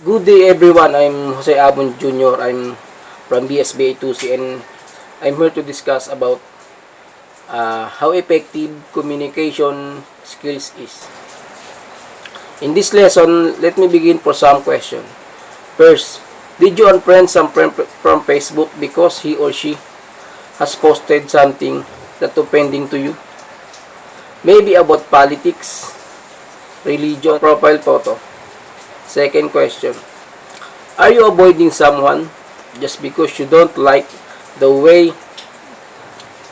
Good day everyone, I'm Jose Abon Jr. I'm from BSBA2C and I'm here to discuss about how effective communication skills is. In this lesson, let me begin for some question. First, did you unfriend some friend from Facebook because he or she has posted something that offending to you? Maybe about politics, religion, profile photo. Second question, are you avoiding someone just because you don't like the way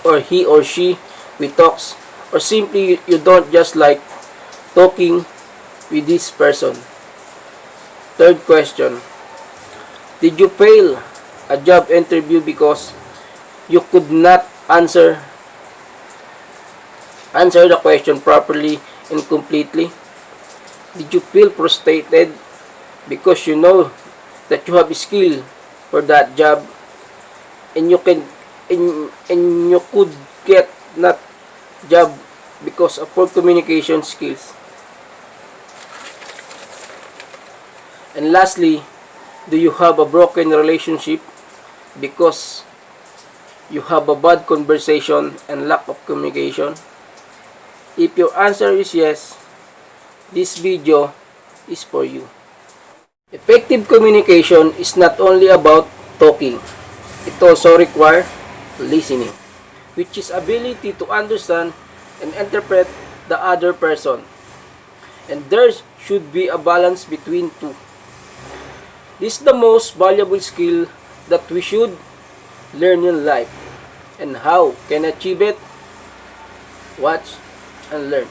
or he or she we talks, or simply you don't just like talking with this person? Third question, did you fail a job interview because you could not answer the question properly and completely? Did you feel frustrated because you know that you have skill for that job and you could get that job because of poor communication skills? And lastly, do you have a broken relationship because you have a bad conversation and lack of communication? If your answer is yes, this video is for you. Effective communication is not only about talking. It also requires listening, which is ability to understand and interpret the other person. And there should be a balance between two. This is the most valuable skill that we should learn in life. And how can achieve it? Watch and learn.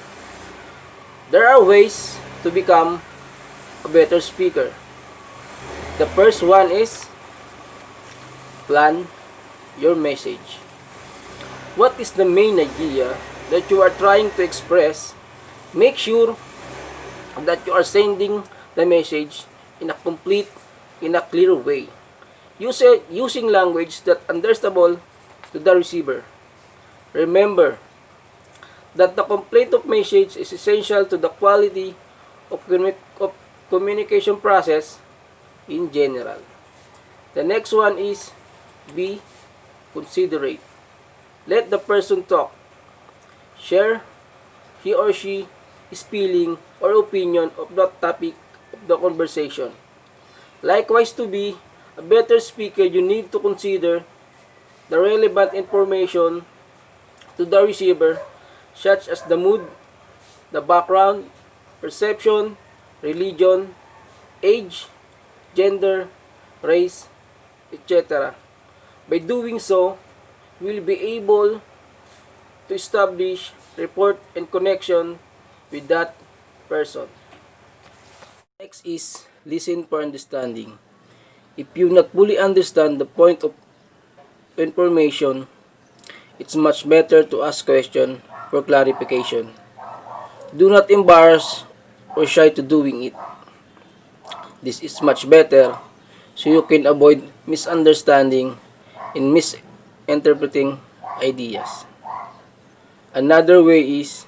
There are ways to become a better speaker. The first one is plan your message. What is the main idea that you are trying to express? Make sure that you are sending the message in a clear way. Using language that understandable to the receiver. Remember that the complete of message is essential to the quality of communication process in general. The next one is be considerate. Let the person talk. Share he or she is feeling or opinion of the topic of the conversation. Likewise, to be a better speaker, you need to consider the relevant information to the receiver, such as the mood, the background, perception, religion, age, gender, race, etc. By doing so, you will be able to establish rapport and connection with that person. Next is listen for understanding. If you not fully understand the point of information, it's much better to ask question for clarification. Do not embarrass or shy to doing it. This is much better so you can avoid misunderstanding and misinterpreting ideas. Another way is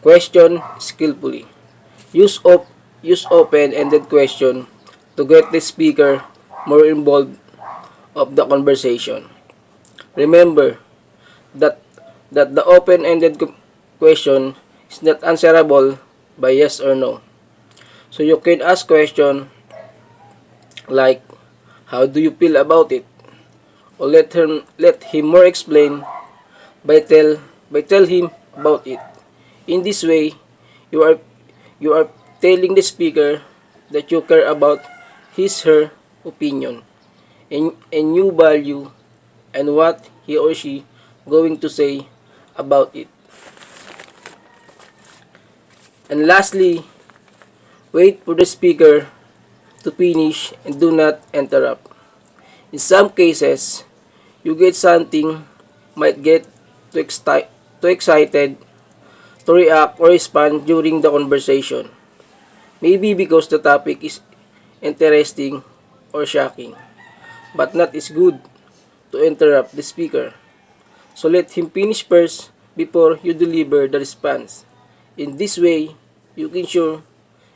question skillfully. Use open-ended question to get the speaker more involved of the conversation. Remember that the open-ended question is not answerable by yes or no. So you can ask question like, how do you feel about it? Or let him more explain by tell him about it. In this way, you are telling the speaker that you care about her opinion and you value and what he or she going to say about it. And lastly, wait for the speaker to finish and do not interrupt. In some cases, you get something might get too excited to react or respond during the conversation. Maybe because the topic is interesting or shocking, but not is good to interrupt the speaker. So let him finish first before you deliver the response. In this way, you can ensure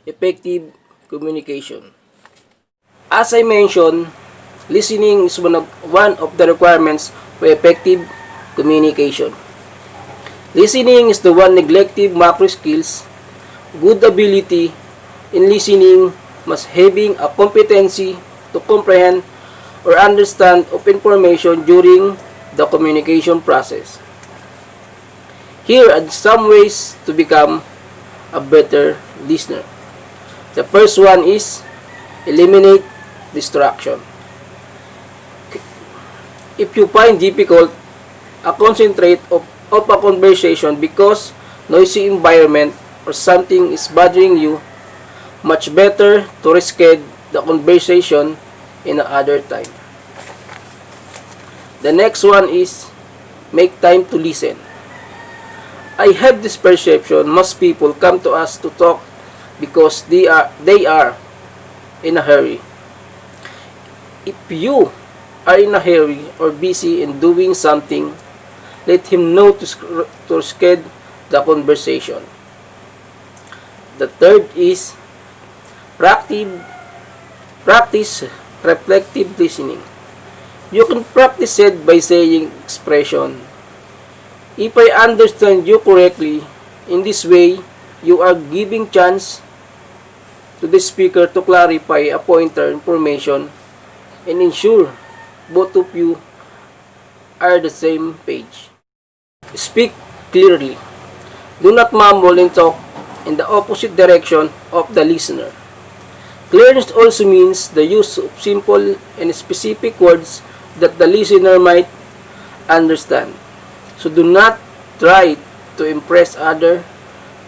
effective communication. As I mentioned, listening is one of the requirements for effective communication. Listening is the one neglected macro skills. Good ability in listening must having a competency to comprehend or understand of information during the communication process. Here are some ways to become a better listener. The first one is eliminate distraction. If you find difficult a concentrate of a conversation because noisy environment or something is bothering you, much better to reschedule the conversation in another time. The next one is make time to listen. I have this perception most people come to us to talk because they are in a hurry. If you are in a hurry or busy in doing something, let him know to schedule the conversation. The third is practice reflective listening. You can practice it by saying expression. If I understand you correctly, in this way, you are giving chance to the speaker to clarify a pointer information and ensure both of you are the same page. Speak clearly. Do not mumble and talk in the opposite direction of the listener. Clearness also means the use of simple and specific words that the listener might understand. So do not try to impress other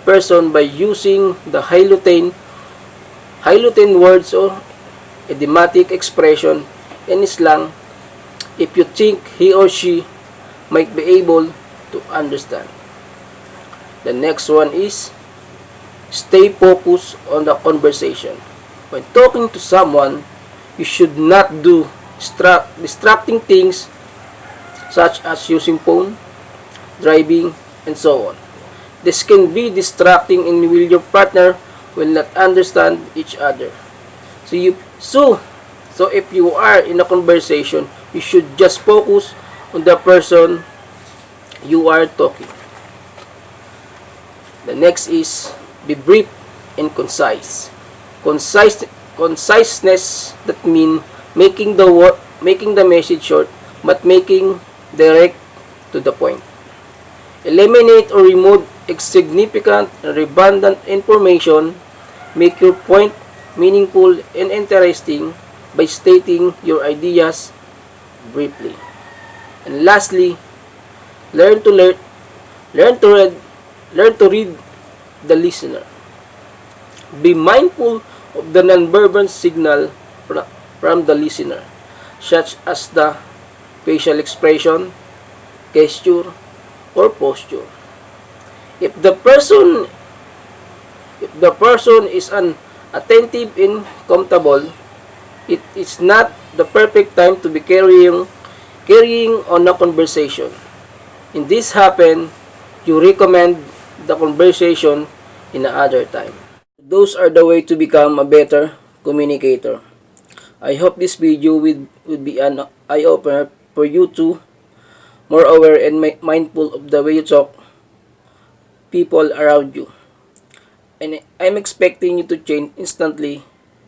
person by using the highlighting words or idiomatic expression in slang if you think he or she might be able to understand. The next one is stay focused on the conversation. When talking to someone, you should not do distracting things such as using phone, driving, and so on. This can be distracting and will your partner will not understand each other. So if you are in a conversation, you should just focus on the person you are talking. The next is be brief and concise. Conciseness that means making the message short but making direct to the point. Eliminate or remove insignificant and redundant information. Make your point meaningful and interesting by stating your ideas briefly. And lastly, learn to read the listener. Be mindful of the nonverbal signal from the listener, such as the facial expression, gesture, or posture. If the person is unattentive and comfortable, it is not the perfect time to be carrying on a conversation. In this happen, you recommend the conversation in another time. Those are the way to become a better communicator. I hope this video would be an eye-opener for you to more aware and mindful of the way you talk people around you. And I'm expecting you to change instantly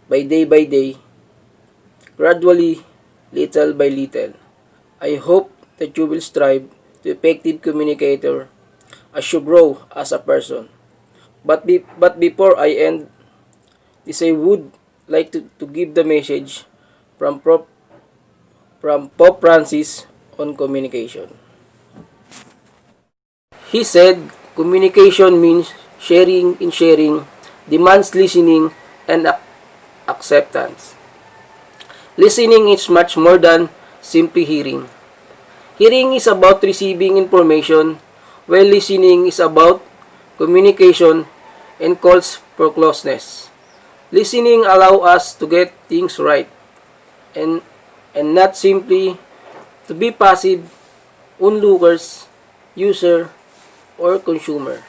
by day, gradually, little by little. I hope that you will strive to effective communicator as you grow as a person. But before I end this, I would like to give the message from Pope Francis on communication. He said, communication means sharing demands listening and acceptance. Listening is much more than simply hearing. Hearing is about receiving information, while listening is about communication and calls for closeness. Listening allows us to get things right and not simply to be passive onlookers, user, or consumer.